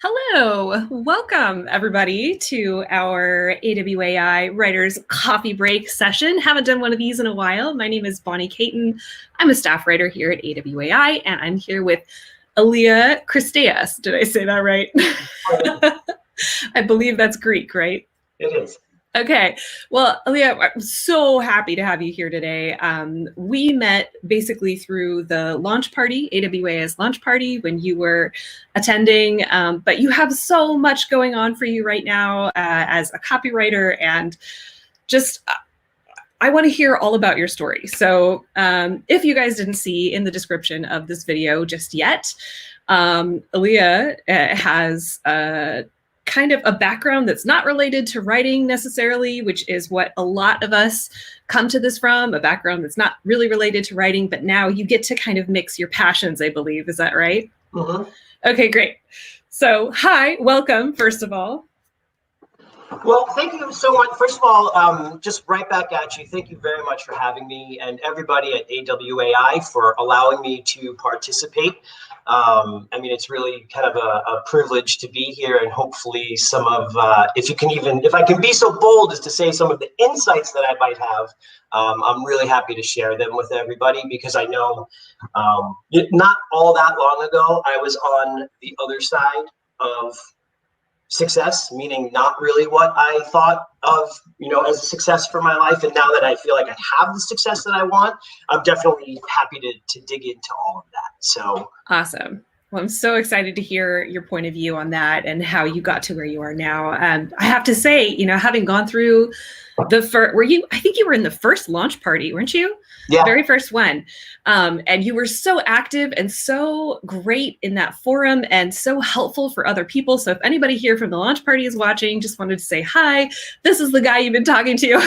Hello, welcome everybody to our AWAI Writers Coffee Break session. Haven't done one of these in a while. My name is Bonnie Caton. I'm a staff writer here at AWAI, and I'm here with Elias Christeas. Did I say that right? I believe that's Greek, right? It is. Okay. Well, Elias, I'm so happy to have you here today. We met basically through the launch party, AWAI's launch party, when you were attending, but you have so much going on for you right now as a copywriter, and just I want to hear all about your story. So if you guys didn't see in the description of this video just yet, Elias has kind of a background that's not related to writing necessarily, which is what a lot of us come to this from, a background that's not really related to writing, but now you get to kind of mix your passions, I believe. Is that right? Mm-hmm. Okay, great. So hi, welcome, first of all. Well, thank you so much. First of all, just right back at you. Thank you very much for having me and everybody at AWAI for allowing me to participate. I mean, it's really kind of a privilege to be here, and hopefully some of, if I can be so bold as to say some of the insights that I might have, I'm really happy to share them with everybody, because I know not all that long ago, I was on the other side of success, meaning not really what I thought of, as a success for my life. And now that I feel like I have the success that I want, I'm definitely happy to dig into all of that. So awesome. Well, I'm so excited to hear your point of view on that and how you got to where you are now. I have to say, having gone through the first, I think you were in the first launch party, weren't you? Yeah. The very first one. And you were so active and so great in that forum and so helpful for other people. So if anybody here from the launch party is watching, just wanted to say, hi, this is the guy you've been talking to.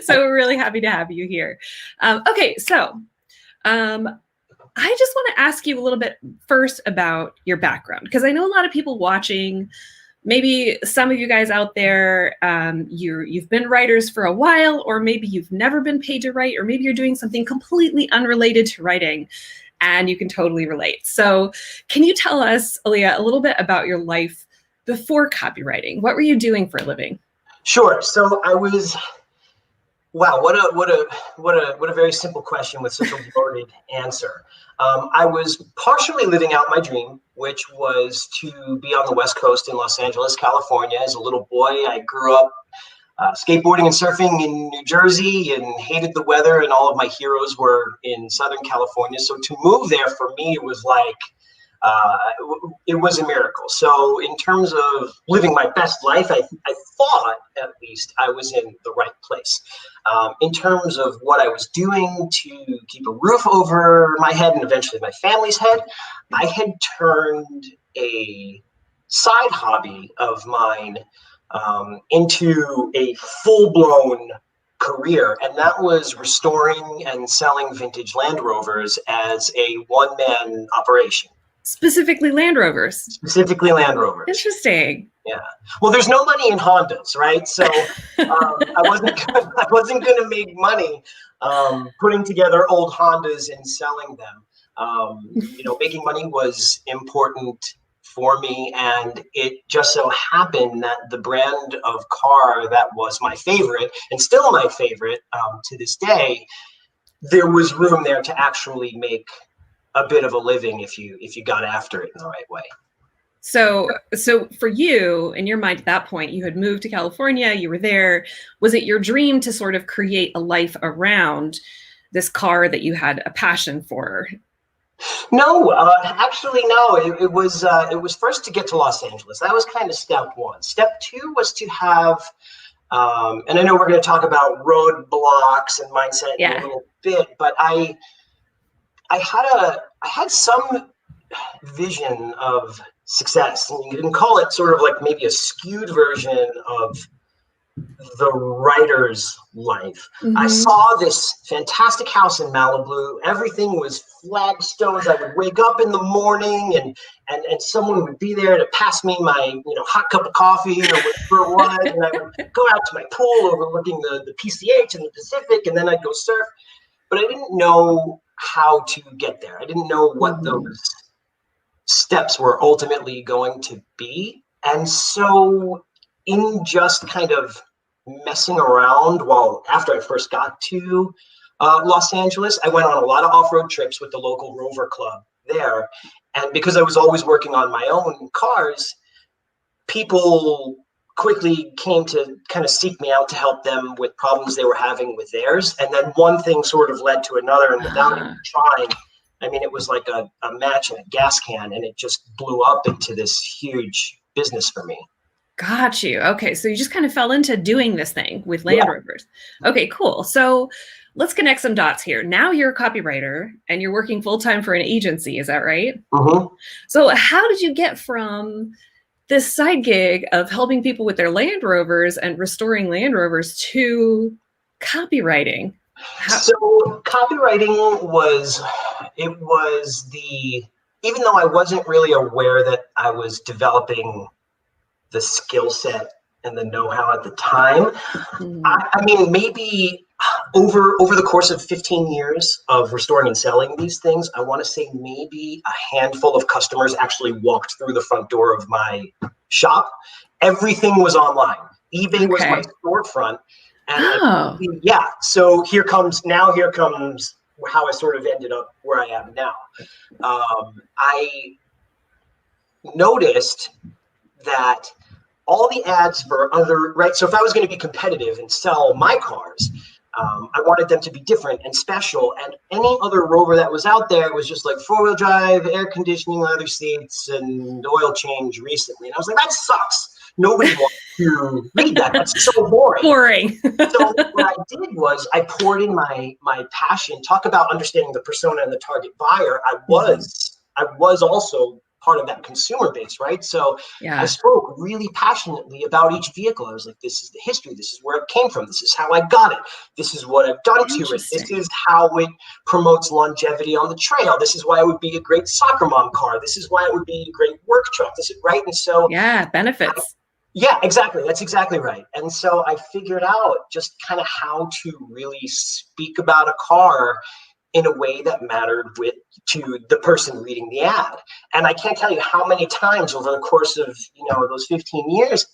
So we're really happy to have you here. Okay, so I just want to ask you a little bit first about your background, because I know a lot of people watching, maybe some of you guys out there, you've been writers for a while, or maybe you've never been paid to write, or maybe you're doing something completely unrelated to writing and you can totally relate. So can you tell us, Elias, a little bit about your life before copywriting? What were you doing for a living? Sure. So I was, wow, what a very simple question with such a loaded answer. I was partially living out my dream, which was to be on the West Coast in Los Angeles, California. As a little boy, I grew up skateboarding and surfing in New Jersey and hated the weather, and all of my heroes were in Southern California. So to move there for me was like, it was a miracle. So in terms of living my best life, I thought at least I was in the right place. In terms of what I was doing to keep a roof over my head and eventually my family's head, I had turned a side hobby of mine into a full-blown career, and that was restoring and selling vintage Land Rovers as a one-man operation. Specifically Land Rovers. Specifically Land Rovers. Interesting. Yeah. Well, there's no money in Hondas, right? So I wasn't going to make money putting together old Hondas and selling them. Making money was important for me, and it just so happened that the brand of car that was my favorite, and still my favorite to this day, there was room there to actually make a bit of a living if you got after it in the right way. So for you, in your mind at that point, you had moved to California, you were there. Was it your dream to sort of create a life around this car that you had a passion for? No, actually, no. It was first to get to Los Angeles. That was kind of step one. Step two was to have, and I know we're going to talk about roadblocks and mindset in a little bit, but I had some vision of success, and you can call it sort of like maybe a skewed version of the writer's life. Mm-hmm. I saw this fantastic house in Malibu. Everything was flagstones. I would wake up in the morning and someone would be there to pass me my hot cup of coffee or whatever it was, and I would go out to my pool overlooking the PCH and the Pacific, and then I'd go surf. But I didn't know how to get there. I didn't know what those steps were ultimately going to be. And so in just kind of messing around after I first got to Los Angeles, I went on a lot of off-road trips with the local Rover club there. And because I was always working on my own cars, people quickly came to kind of seek me out to help them with problems they were having with theirs. And then one thing sort of led to another, and without even trying, I mean, it was like a match in a gas can, and it just blew up into this huge business for me. Got you. Okay. So you just kind of fell into doing this thing with Land Rovers. Okay, cool. So let's connect some dots here. Now you're a copywriter and you're working full-time for an agency. Is that right? Mm-hmm. So how did you get from this side gig of helping people with their Land Rovers and restoring Land Rovers to copywriting? So copywriting even though I wasn't really aware that I was developing the skill set and the know-how at the time. I mean, maybe over the course of 15 years of restoring and selling these things, I want to say maybe a handful of customers actually walked through the front door of my shop. Everything was online. eBay was my storefront. And so here comes how I sort of ended up where I am now. I noticed that all the ads for so if I was going to be competitive and sell my cars, I wanted them to be different and special. And any other Rover that was out there was just like 4-wheel drive, air conditioning, leather seats, and oil change recently. And I was like, that sucks. Nobody wants to read that. That's so boring. So what I did was I poured in my passion. Talk about understanding the persona and the target buyer. I was also part of that consumer base, right? So I spoke really passionately about each vehicle. I was like, this is the history. This is where it came from. This is how I got it. This is what I've done to it. This is how it promotes longevity on the trail. This is why it would be a great soccer mom car. This is why it would be a great work truck. This is right. And so benefits. Yeah, exactly. That's exactly right. And so I figured out just kind of how to really speak about a car in a way that mattered to the person reading the ad. And I can't tell you how many times over the course of those 15 years,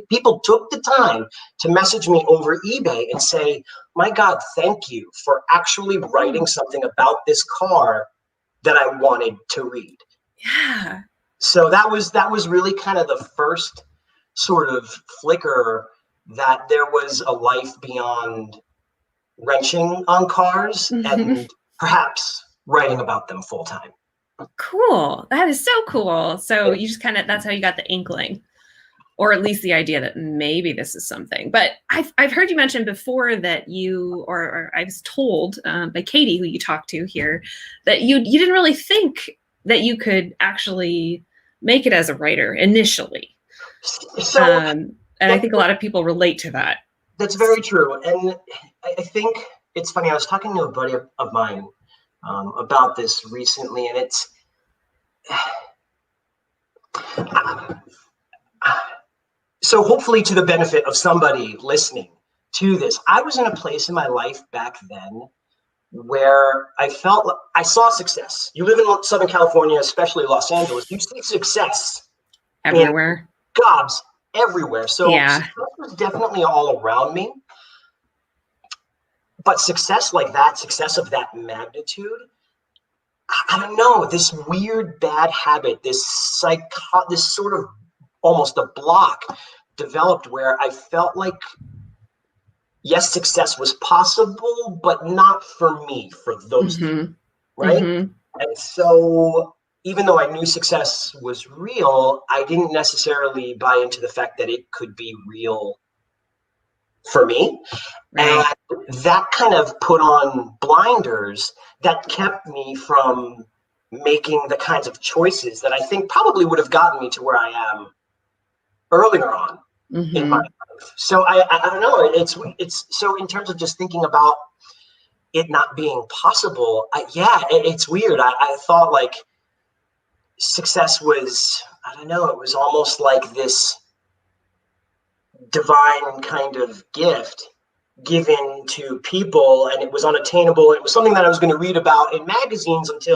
people took the time to message me over eBay and say, my God, thank you for actually writing something about this car that I wanted to read. Yeah. So that was really kind of the first sort of flicker that there was a life beyond wrenching on cars and perhaps writing about them full time. Cool. That is so cool. So you just that's how you got the inkling, or at least the idea that maybe this is something. But I've heard you mention before that or I was told by Katie, who you talked to here, that you didn't really think that you could actually make it as a writer initially. So, and I think a lot of people relate to that. That's very true. And I think it's funny. I was talking to a buddy of mine about this recently, and it's so hopefully to the benefit of somebody listening to this. I was in a place in my life back then where I felt I saw success. You live in Southern California, especially Los Angeles. You see success everywhere. Jobs everywhere. So success was definitely all around me. But success like that, success of that magnitude, I don't know, this weird bad habit, this sort of almost a block developed where I felt like, yes, success was possible, but not for me, for those people, right? And so even though I knew success was real, I didn't necessarily buy into the fact that it could be real for me. Right. And that kind of put on blinders that kept me from making the kinds of choices that I think probably would have gotten me to where I am earlier on in my life. So I don't know. It's so in terms of just thinking about it not being possible, it's weird. I thought like success was, I don't know, it was almost like this divine kind of gift given to people, and it was unattainable. It was something that I was going to read about in magazines until,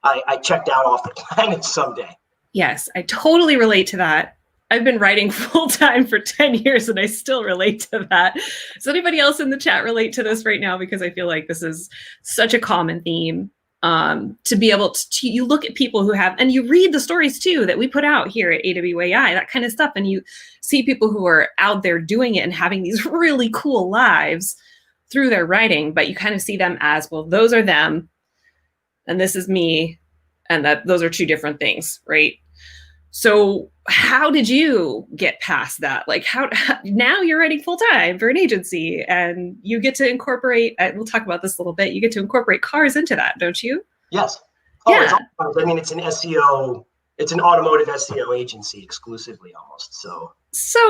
I checked out off the planet someday. Yes, I totally relate to that. I've been writing full time for 10 years and I still relate to that. Does anybody else in the chat relate to this right now? Because I feel like this is such a common theme. To be able to, you look at people who have, and you read the stories too that we put out here at AWAI, that kind of stuff, and you see people who are out there doing it and having these really cool lives through their writing, but you kind of see them as, well, those are them, and this is me, and that those are two different things, right? So how did you get past that? Like how now you're writing full time for an agency and you get to incorporate, we'll talk about this a little bit, you get to incorporate cars into that, don't you? Yes. Oh, yeah. I mean, it's an SEO, it's an automotive SEO agency exclusively almost. So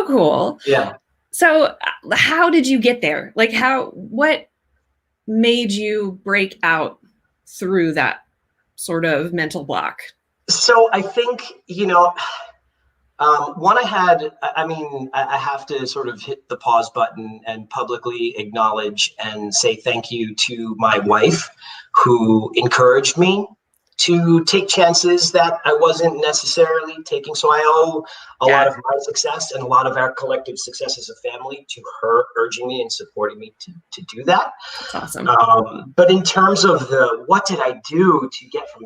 cool. Yeah. So how did you get there? Like what made you break out through that sort of mental block? So I think, one, I have to sort of hit the pause button and publicly acknowledge and say thank you to my wife, who encouraged me to take chances that I wasn't necessarily taking. So I owe a lot of my success and a lot of our collective success as a family to her urging me and supporting me to do that. That's awesome. But in terms of what did I do to get from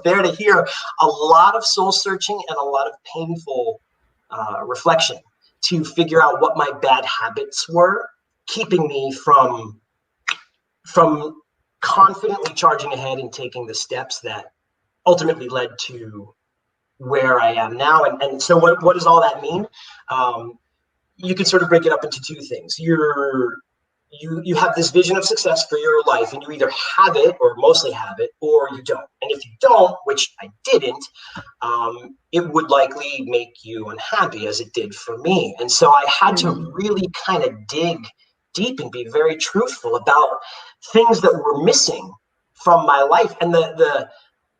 there to here, a lot of soul searching and a lot of painful reflection to figure out what my bad habits were, keeping me from confidently charging ahead and taking the steps that ultimately led to where I am now. And so what does all that mean? You could sort of break it up into two things. You have this vision of success for your life, and you either have it or mostly have it, or you don't. And if you don't, which I didn't, it would likely make you unhappy, as it did for me. And so I had to really kind of dig deep and be very truthful about things that were missing from my life. And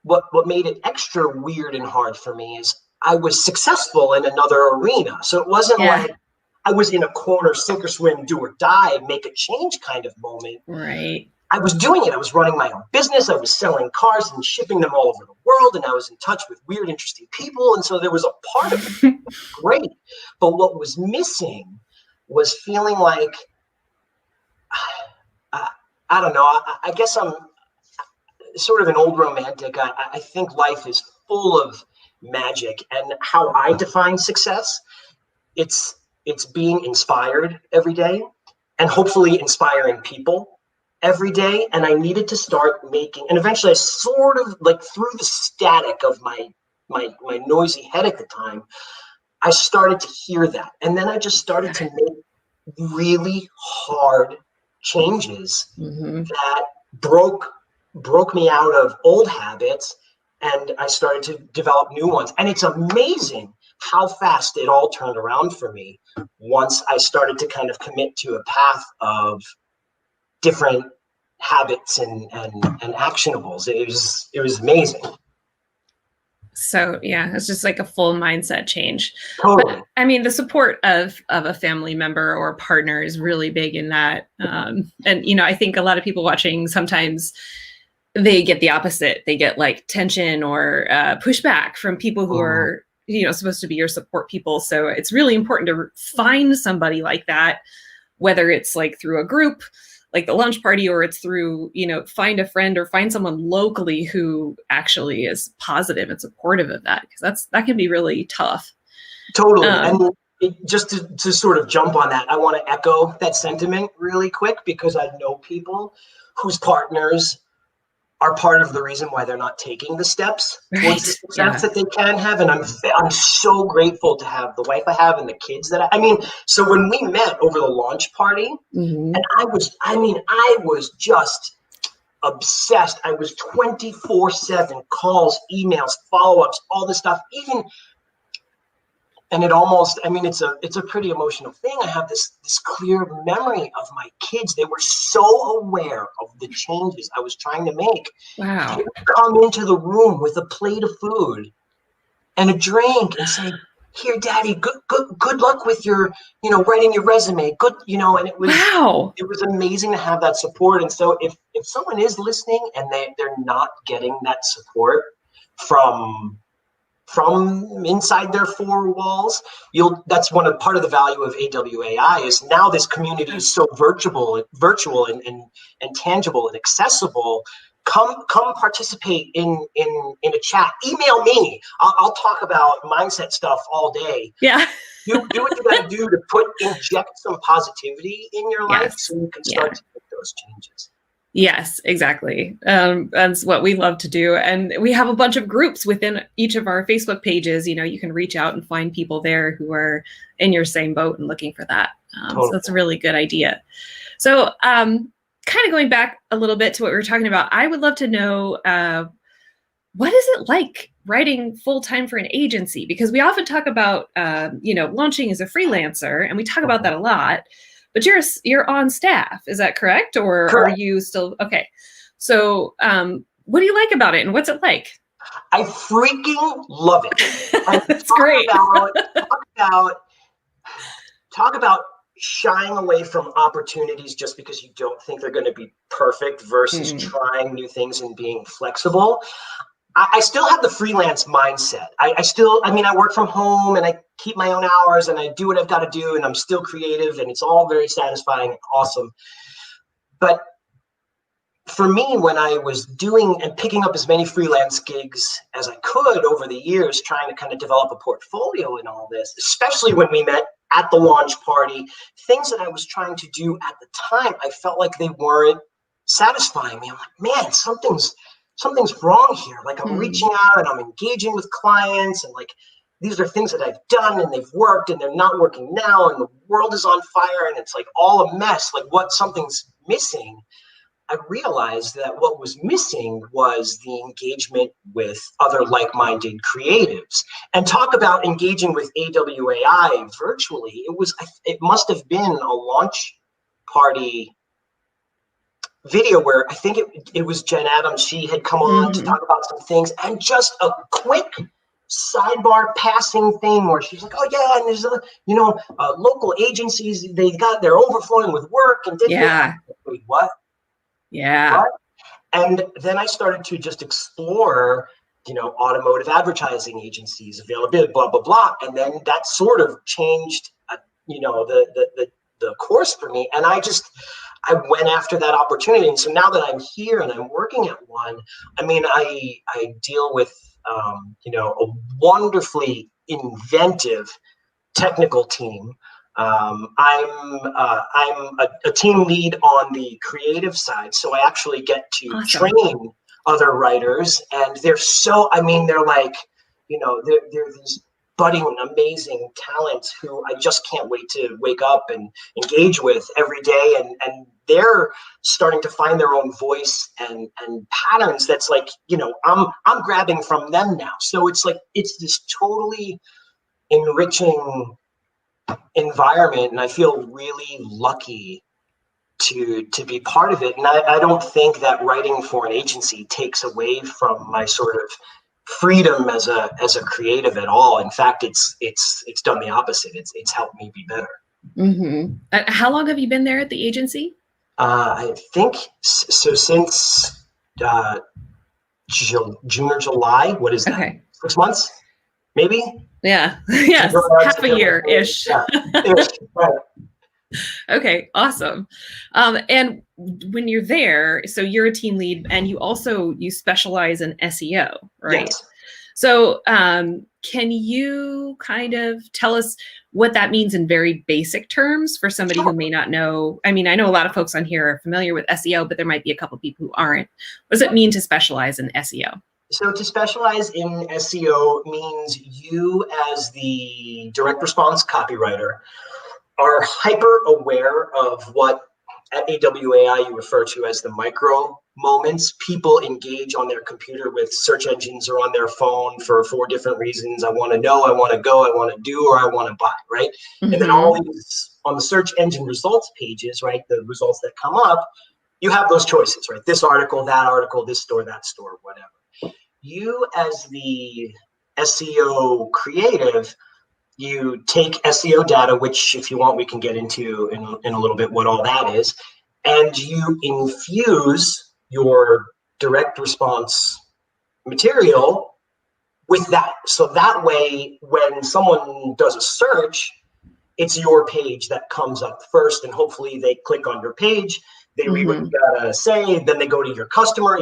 what made it extra weird and hard for me is I was successful in another arena. So it wasn't like I was in a corner, sink or swim, do or die, make a change kind of moment. Right. I was doing it. I was running my own business. I was selling cars and shipping them all over the world. And I was in touch with weird, interesting people. And so there was a part of it that was great. But what was missing was feeling like, I don't know, I guess I'm sort of an old romantic. I think life is full of magic, and how I define success, it's being inspired every day and hopefully inspiring people every day. And I needed to start making, and eventually I sort of like through the static of my noisy head at the time, I started to hear that. And then I just started to make really hard changes that broke me out of old habits, and I started to develop new ones. And it's amazing how fast it all turned around for me once I started to kind of commit to a path of different habits and actionables. It was amazing. So yeah, it's just like a full mindset change. Totally. But, I mean, the support of a family member or partner is really big in that. And, I think a lot of people watching, sometimes they get the opposite. They get like tension or pushback from people who are, supposed to be your support people. So it's really important to find somebody like that, whether it's like through a group, like the lunch party, or it's through, find a friend or find someone locally who actually is positive and supportive of that, because that can be really tough. Totally. And just to sort of jump on that, I want to echo that sentiment really quick, because I know people whose partners are part of the reason why they're not taking the steps towards the success that they can have. And I'm so grateful to have the wife I have and the kids that so when we met over the launch party, and I was just obsessed. I was 24/7 calls, emails, follow-ups, all this stuff, and it almost, it's a pretty emotional thing. I have this clear memory of my kids. They were so aware of the changes I was trying to make. Wow. They would come into the room with a plate of food and a drink and say, here, daddy, good luck with your, writing your resume. Good, and Wow. it was amazing to have that support. And so if someone is listening and they're not getting that support from inside their four walls, that's part of the value of AWAI is now this community is so virtual and tangible and accessible. Come participate in a chat. Email me. I'll talk about mindset stuff all day. Yeah. Do what you got to do to inject some positivity in your life so you can start to make those changes. Yes, exactly. That's what we love to do. And we have a bunch of groups within each of our Facebook pages. You can reach out and find people there who are in your same boat and looking for that. So that's a really good idea. So kind of going back a little bit to what we were talking about, I would love to know, what is it like writing full-time for an agency? Because we often talk about, launching as a freelancer, and we talk about that a lot. But you're on staff, is that correct? Or Correct. Are you still okay? So what do you like about it, and what's it like? I freaking love it. That's great. Talk about shying away from opportunities just because you don't think they're going to be perfect versus trying new things and being flexible. I still have the freelance mindset. I work from home and I keep my own hours and I do what I've got to do and I'm still creative and it's all very satisfying and awesome. But for me, when I was doing and picking up as many freelance gigs as I could over the years, trying to kind of develop a portfolio in all this, especially when we met at the launch party, things that I was trying to do at the time, I felt like they weren't satisfying me. I'm like, man, something's wrong here. Like I'm reaching out and I'm engaging with clients and like, these are things that I've done and they've worked and they're not working now and the world is on fire and it's like all a mess. Like something's missing. I realized that what was missing was the engagement with other like-minded creatives. And talk about engaging with AWAI virtually. It must have been a launch party video where I think it was Jen Adams. She had come on to talk about some things and just a quick sidebar passing thing where she's like, oh yeah, and there's local agencies, they're overflowing with work and wait, what? Yeah. What? And then I started to just explore, automotive advertising agencies, availability, blah, blah, blah. And then that sort of changed, the course for me. And I went after that opportunity. And so now that I'm here and I'm working at one, I deal with, a wonderfully inventive technical team. I'm a team lead on the creative side. So I actually get to train other writers and they're like, they're these budding, amazing talents who I just can't wait to wake up and engage with every day. And they're starting to find their own voice and patterns that's like, I'm grabbing from them now. So it's like, it's this totally enriching environment. And I feel really lucky to be part of it. And I don't think that writing for an agency takes away from my sort of freedom as a creative at all. In fact, it's done the opposite. It's helped me be better. How long have you been there at the agency? I think so since June or July. What is that? Okay. 6 months, maybe. Yeah. Yes. Half a year ish. Yeah. Ish. Right. Okay, awesome. And when you're there, so you're a team lead and you specialize in SEO, right? Yes. So can you kind of tell us what that means in very basic terms for somebody who may not know? I know a lot of folks on here are familiar with SEO, but there might be a couple of people who aren't. What does it mean to specialize in SEO? So to specialize in SEO means you as the direct response copywriter are hyper aware of what at AWAI you refer to as the micro moments. People engage on their computer with search engines or on their phone for 4 different reasons. I want to know, I want to go, I want to do, or I want to buy, right? And then all these on the search engine results pages, right? The results that come up, you have those choices, right? This article, this store, whatever. You as the SEO creative You take SEO data, which if you want, we can get into in a little bit what all that is, and you infuse your direct response material with that. So that way, when someone does a search, it's your page that comes up first, and hopefully they click on your page, they read what you gotta say, then they go to your customer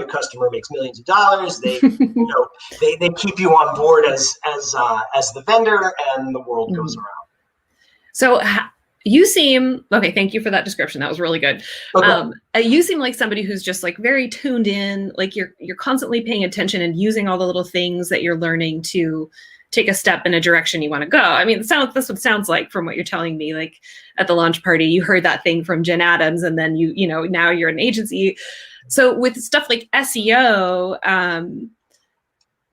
makes millions of dollars. They, they keep you on board as the vendor, and the world goes around. So you seem, okay, thank you for that description. That was really good. Okay. You seem like somebody who's just like very tuned in, like you're constantly paying attention and using all the little things that you're learning to take a step in a direction you want to go. I mean, that's what it sounds like from what you're telling me. Like at the launch party, you heard that thing from Jen Adams, and then now you're an agency. So with stuff like SEO,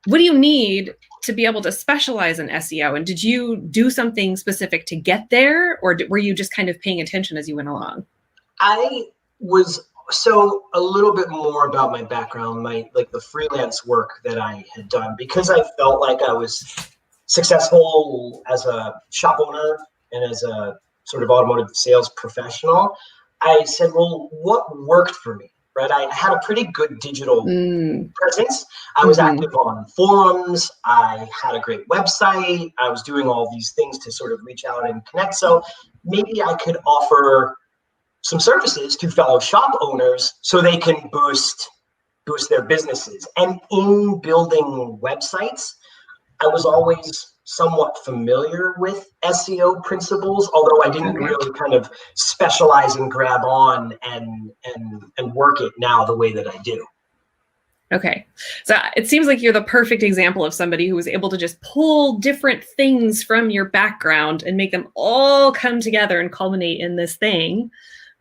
what do you need to be able to specialize in SEO? And did you do something specific to get there, or were you just kind of paying attention as you went along? So a little bit more about my background, the freelance work that I had done, because I felt like I was successful as a shop owner and as a sort of automotive sales professional. I said, well, what worked for me, right? I had a pretty good digital presence. I was active on forums. I had a great website. I was doing all these things to sort of reach out and connect. So maybe I could offer some services to fellow shop owners so they can boost their businesses. And in building websites, I was always somewhat familiar with SEO principles, although I didn't really kind of specialize and grab on and work it now the way that I do. Okay. So it seems like you're the perfect example of somebody who was able to just pull different things from your background and make them all come together and culminate in this thing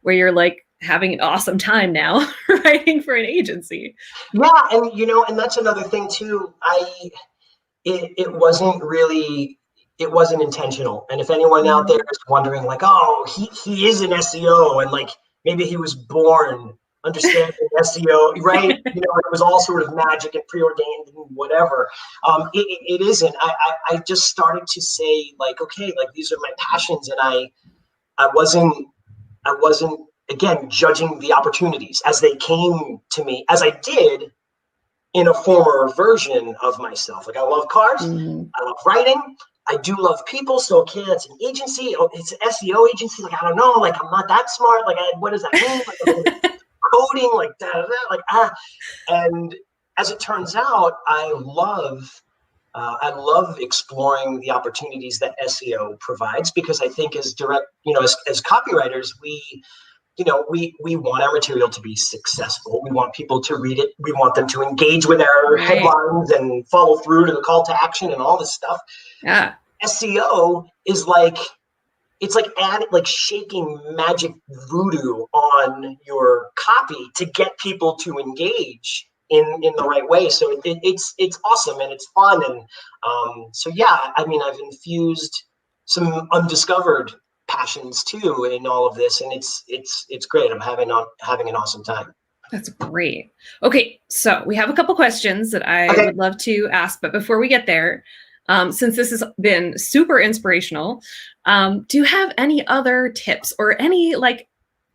where you're like having an awesome time now writing for an agency. Yeah. And, and that's another thing too. It wasn't intentional. And if anyone out there is wondering like, oh, he is an SEO, and like, maybe he was born understanding SEO, right? It was all sort of magic and preordained and whatever. It isn't. I just started to say like, okay, like these are my passions. And I wasn't, again, judging the opportunities as they came to me, as I did in a former version of myself. Like I love cars, I love writing, I do love people. So okay, that's an agency. Oh, it's an SEO agency. Like I don't know. Like I'm not that smart. Like what does that mean? Like, coding, like that, like And as it turns out, I love exploring the opportunities that SEO provides, because I think as copywriters, we want our material to be successful. We want people to read it. We want them to engage with our headlines and follow through to the call to action and all this stuff. Yeah. SEO is it's like shaking magic voodoo on your copy to get people to engage in the right way. So it's awesome and it's fun. And so, yeah, I mean, I've infused some undiscovered passions too in all of this, and it's great. I'm having an awesome time. That's great. Okay, so we have a couple questions that I would love to ask, but before we get there, since this has been super inspirational, do you have any other tips or any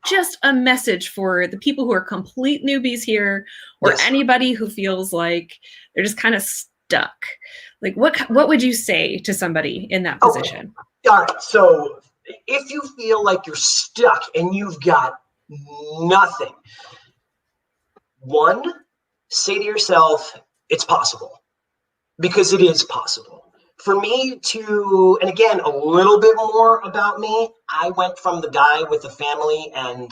just a message for the people who are complete newbies here, or anybody who feels like they're just kind of stuck? Like what would you say to somebody in that position? All right, so if you feel like you're stuck and you've got nothing, one, say to yourself, it's possible, because it is possible. For me to, and again, a little bit more about me, I went from the guy with a family and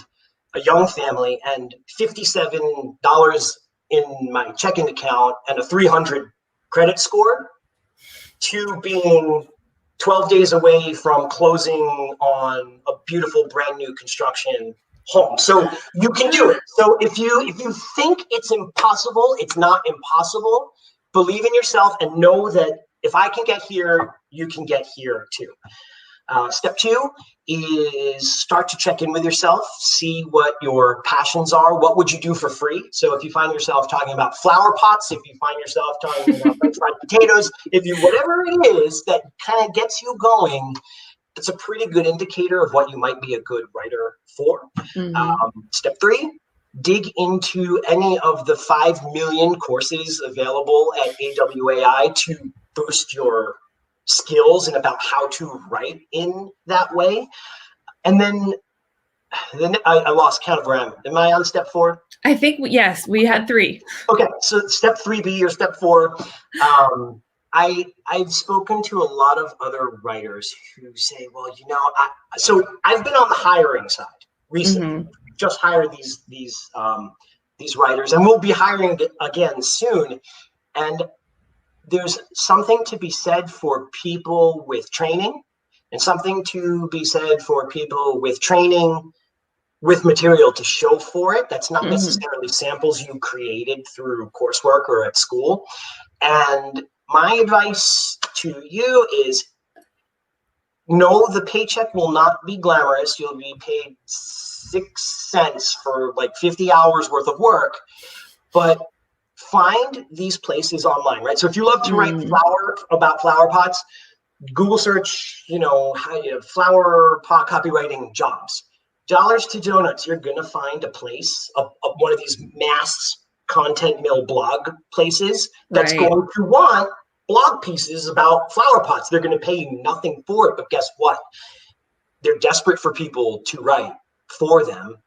a young family and $57 in my checking account and a 300 credit score to being 12 days away from closing on a beautiful brand new construction home. So you can do it. So if you think it's impossible, it's not impossible. Believe in yourself and know that if I can get here, you can get here too. Step two is start to check in with yourself, see what your passions are. What would you do for free? So if you find yourself talking about flower pots, if you find yourself talking about French fried potatoes, whatever it is that kind of gets you going, it's a pretty good indicator of what you might be a good writer for. Step three, dig into any of the 5 million courses available at AWAI to boost your skills and about how to write in that way. And then I lost count of where I am. Am I on step 4? I think, yes, we had 3. Okay, so step 3B or step 4. I've spoken to a lot of other writers who say, well, so I've been on the hiring side recently. Just hired these writers, and we'll be hiring again soon. And there's something to be said for people with training, and something to be said for people with training with material to show for it. That's not necessarily samples you created through coursework or at school. And my advice to you is, no, the paycheck will not be glamorous. You'll be paid 6 cents for like 50 hours worth of work, but find these places online, right? So if you love to write about flower pots, Google search, flower pot copywriting jobs. Dollars to donuts, you're going to find a place, one of these mass content mill blog places that's going to want blog pieces about flower pots. They're going to pay you nothing for it, but guess what? They're desperate for people to write for them.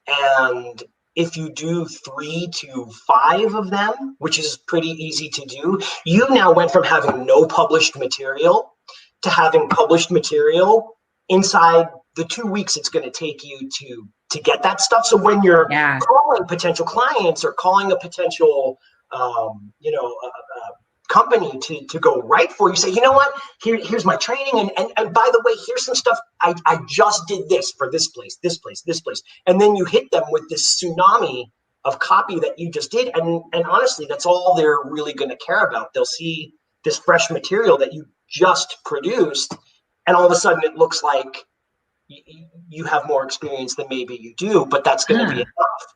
And if you do 3 to 5 of them, which is pretty easy to do, you now went from having no published material to having published material inside the 2 weeks it's going to take you to get that stuff. So when you're calling potential clients or calling a potential, company to go write for, you say, you know what, here's my training. And by the way, here's some stuff. I just did this for this place. And then you hit them with this tsunami of copy that you just did. And honestly, that's all they're really going to care about. They'll see this fresh material that you just produced, and all of a sudden it looks like you have more experience than maybe you do, but that's going to be enough.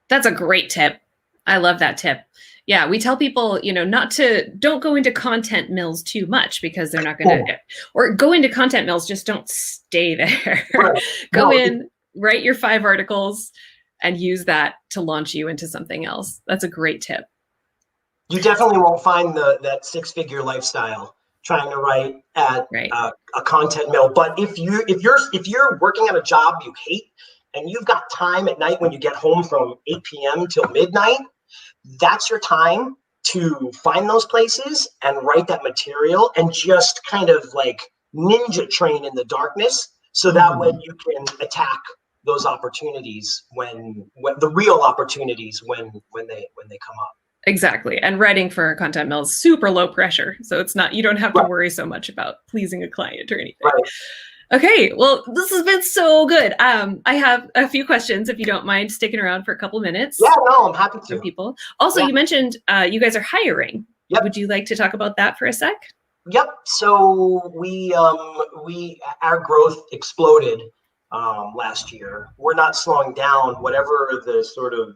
That's a great tip. I love that tip. Yeah, we tell people, don't go into content mills too much, because they're not going to, or go into content mills, just don't stay there. Go in, write your 5 articles, and use that to launch you into something else. That's a great tip. You definitely won't find that 6-figure lifestyle trying to write at a content mill. But if you're working at a job you hate, and you've got time at night when you get home from 8 p.m. till midnight, that's your time to find those places and write that material and just kind of like ninja train in the darkness, so that way you can attack those opportunities when the real opportunities when they come up. Exactly. And writing for a content mill is super low pressure. So it's not, you don't have to worry so much about pleasing a client or anything. Okay, well, this has been so good. I have a few questions, if you don't mind sticking around for a couple minutes. Yeah, no, I'm happy to. People. Also, you mentioned you guys are hiring. Would you like to talk about that for a sec? Yep. So our growth exploded last year. We're not slowing down. Whatever the sort of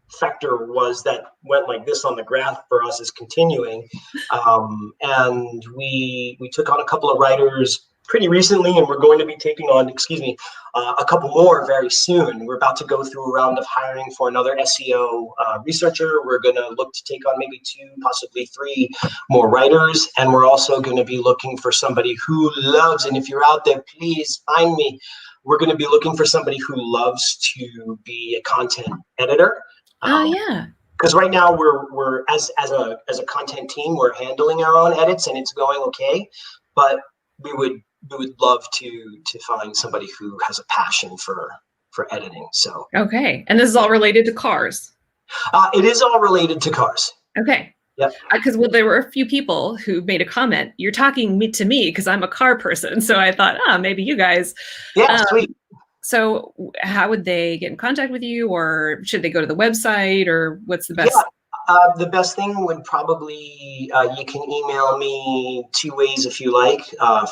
sector was that went like this on the graph for us is continuing. And we took on a couple of writers pretty recently, and we're going to be taking on, a couple more very soon. We're about to go through a round of hiring for another SEO researcher. We're going to look to take on maybe 2, possibly 3 more writers. And we're also going to be looking for somebody who loves, and if you're out there, please find me. We're going to be looking for somebody who loves to be a content editor. Because right now we're as a content team, we're handling our own edits and it's going okay. But we would love to find somebody who has a passion for editing. So okay, and this is all related to cars. It is all related to cars. Okay. Yep. Because there were a few people who made a comment. You're talking to me because I'm a car person. So I thought, maybe you guys. Yeah, sweet. So how would they get in contact with you, or should they go to the website, or what's the best? The best thing would probably, you can email me 2 ways if you like.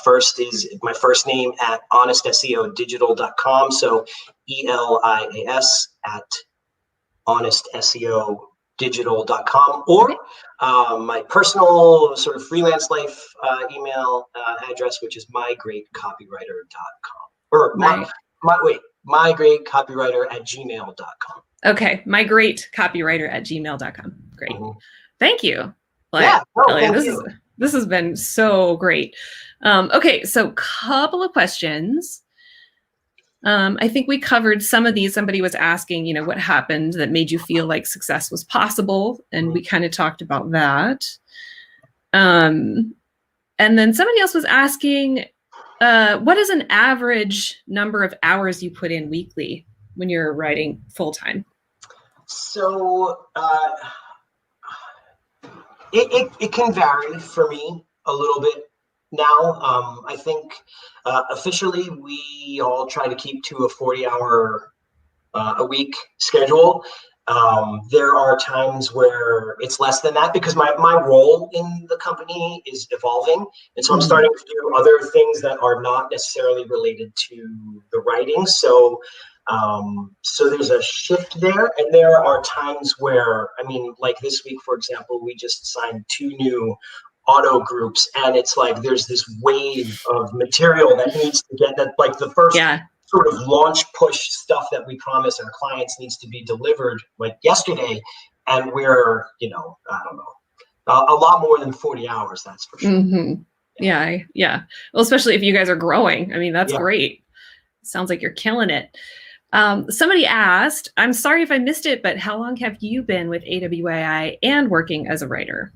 First is my first name at honestSEOdigital.com. So ELIAS at honestSEOdigital.com, or my personal sort of freelance life email address, which is mygreatcopywriter.com, or mygreatcopywriter@gmail.com. Okay, mygreatcopywriter@gmail.com. Great. Mm-hmm. Thank you. Thank you. This has been so great. Okay, so couple of questions. I think we covered some of these. Somebody was asking, what happened that made you feel like success was possible, and we kind of talked about that. And then somebody else was asking, what is an average number of hours you put in weekly when you're writing full time? So it can vary for me a little bit now. I think officially we all try to keep to a 40-hour a week schedule. There are times where it's less than that because my role in the company is evolving. And so I'm starting to do other things that are not necessarily related to the writing. So there's a shift there. And there are times where, like this week, for example, we just signed 2 new auto groups, and it's like there's this wave of material that needs to get that, like the first sort of launch push stuff that we promise our clients needs to be delivered like yesterday, and we're I don't know, a lot more than 40 hours, that's for sure. Mm-hmm. Yeah. Well, especially if you guys are growing. That's great. Sounds like you're killing it. Somebody asked, I'm sorry if I missed it, but how long have you been with AWAI and working as a writer?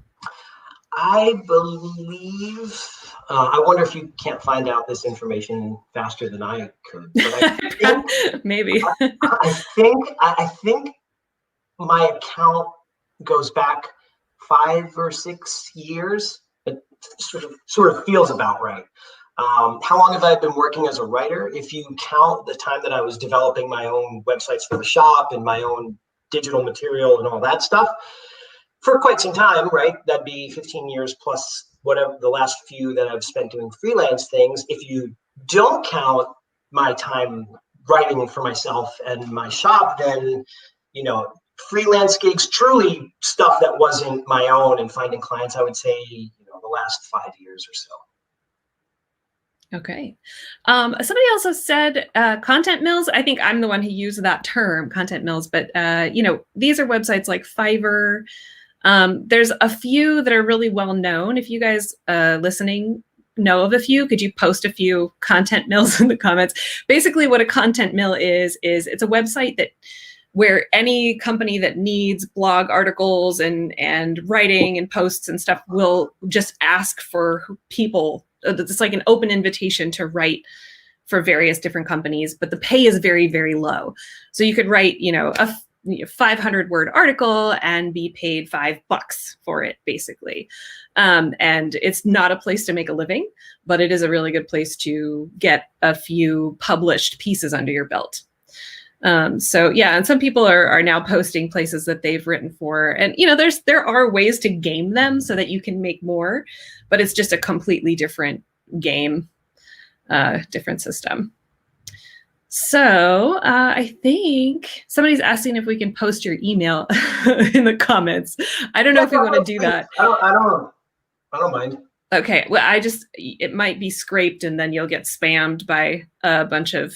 I believe, I wonder if you can't find out this information faster than I could. But I think, maybe. I think my account goes back 5 or 6 years. It sort of feels about right. How long have I been working as a writer? If you count the time that I was developing my own websites for the shop and my own digital material and all that stuff, for quite some time, right? That'd be 15 years plus whatever the last few that I've spent doing freelance things. If you don't count my time writing for myself and my shop, then, freelance gigs, truly stuff that wasn't my own and finding clients, I would say, the last 5 years or so. Okay. Somebody also said content mills. I think I'm the one who used that term, content mills, but these are websites like Fiverr. There's a few that are really well known. If you guys listening know of a few, could you post a few content mills in the comments? Basically what a content mill is it's a website where any company that needs blog articles and writing and posts and stuff will just ask for people. It's like an open invitation to write for various different companies, but the pay is very, very low. So you could write, a 500-word article and be paid $5 for it, basically. And it's not a place to make a living, but it is a really good place to get a few published pieces under your belt. And some people are now posting places that they've written for, and there are ways to game them so that you can make more, but it's just a completely different game, different system. So I think somebody's asking if we can post your email in the comments. I don't know if we want to do that. I don't mind. Okay. Well, it might be scraped and then you'll get spammed by a bunch of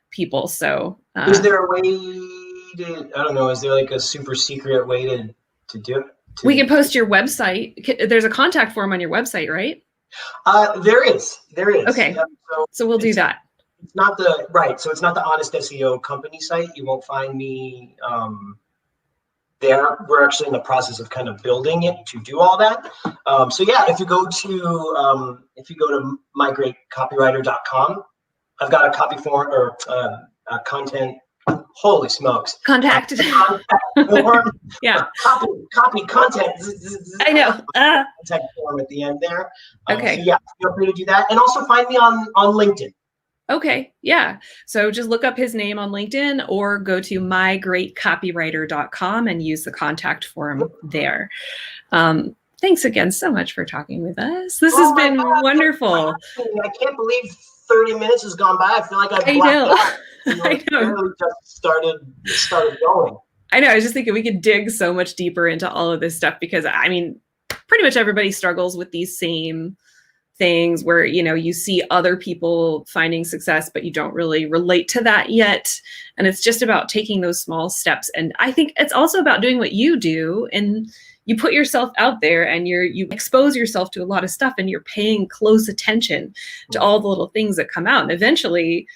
people. So is there a way to, I don't know, is there like a super secret way to do it? We can post your website. There's a contact form on your website, right? There is. Okay. Yeah, so we'll do that. It's not so it's not the Honest SEO company site. You won't find me there. We're actually in the process of kind of building it to do all that. If you go to mygreatcopywriter.com, I've got a copy form or a content. Holy smokes! Contact form. Yeah. Copy content. I know. Contact form at the end there. Okay. Feel free to do that, and also find me on LinkedIn. Okay, yeah. So just look up his name on LinkedIn or go to mygreatcopywriter.com and use the contact form there. Thanks again so much for talking with us. This has Oh my been God, wonderful. I can't believe 30 minutes has gone by. I feel like I I blacked know. out. I know. Barely just started going. I know. I was just thinking we could dig so much deeper into all of this stuff because I mean, pretty much everybody struggles with these same things where, you know, you see other people finding success, but you don't really relate to that yet. And it's just about taking those small steps. And I think it's also about doing what you do, and you put yourself out there and you expose yourself to a lot of stuff, and you're paying close attention to all the little things that come out. And eventually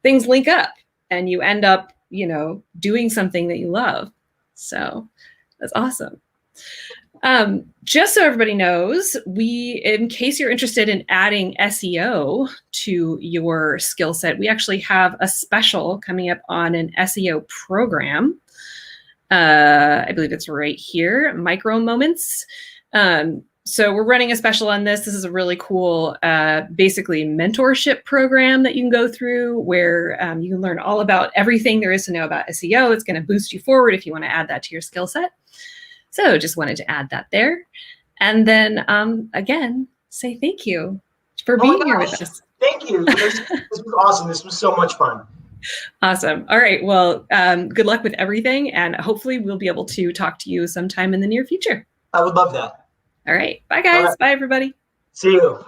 things link up and you end up, you know, doing something that you love. So that's awesome. Just so everybody knows, in case you're interested in adding SEO to your skill set, we actually have a special coming up on an SEO program. I believe it's right here, Micro Moments. So we're running a special on this. This is a really cool, basically mentorship program that you can go through where you can learn all about everything there is to know about SEO. It's going to boost you forward if you want to add that to your skill set. So just wanted to add that there. And then again, say thank you for being here with us. Thank you. This was awesome. This was so much fun. Awesome. All right. Well, good luck with everything. And hopefully we'll be able to talk to you sometime in the near future. I would love that. All right. Bye, guys. Bye, everybody. See you.